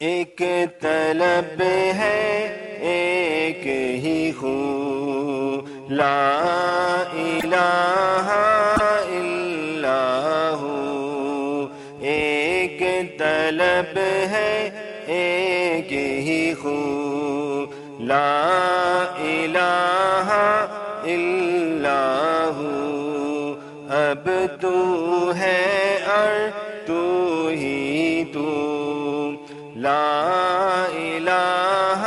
ایک طلب ہے ایک ہی خو، لا الہ الا ہو۔ ایک طلب ہے ایک ہی خو، لا الہ الا ہو۔ اب تو ہے اور تو ہی تو، لا الہ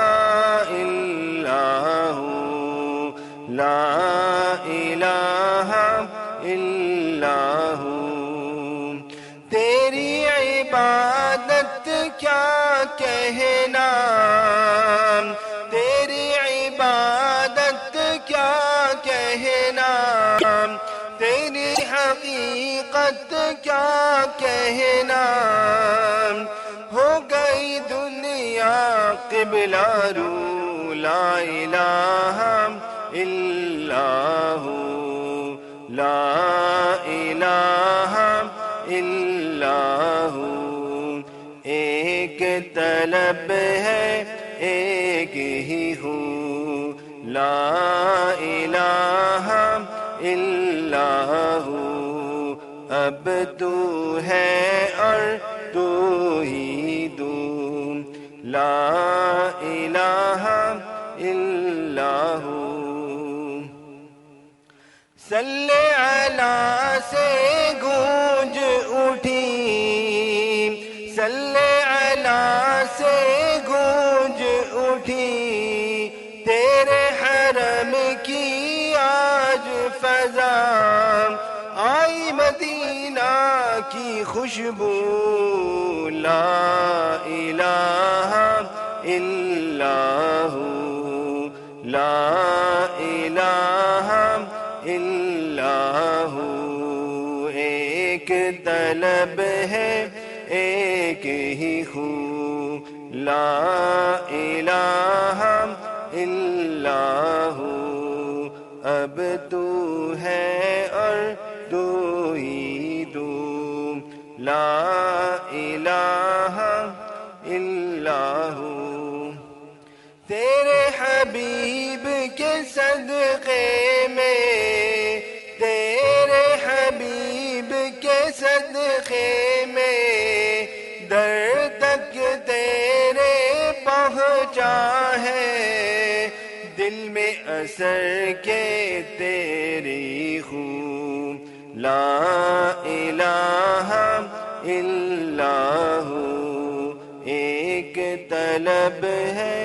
الا ہو، لا الہ الا ہو۔ تیری عبادت کیا کہنا، تیری عبادت کیا کہنا، تیری حقیقت کیا کہنا۔ ہو گئی دنیا قبلہ رو، لا الہ الا ہو، لا الہ الا ہو۔ ایک طلب ہے ایک ہی ہو، لا الہ الا ہو۔ اب تو ہے اور تو ہی تو، لا الہ الا ہو۔ صلی علی سے گونج اٹھی، صلی علی سے گونج اٹھی، تیرے حرم کی آج فضا آئی، مدینہ کی خوشبو، لا الہ الا ہو، لا الہ الا ہو۔ ایک طلب ہے ایک ہی خو، لا الہ الا ہو۔ اب تو ہے اور تو ہی تو، لا الہ الا ہو۔ تیرے حبیب کے صدقے میں، تیرے حبیب کے صدقے میں، در تک تیرے پہنچا ہے، دل میں اثر کے تیری خو، لا الہ الا ہو۔ ایک طلب ہے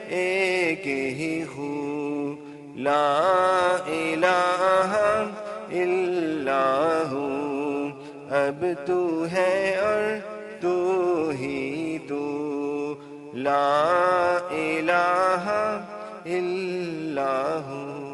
ایک ہی خو، لا الہ الا ہو۔ اب تو ہے اور تو ہی تو، لا الہ الا ہو۔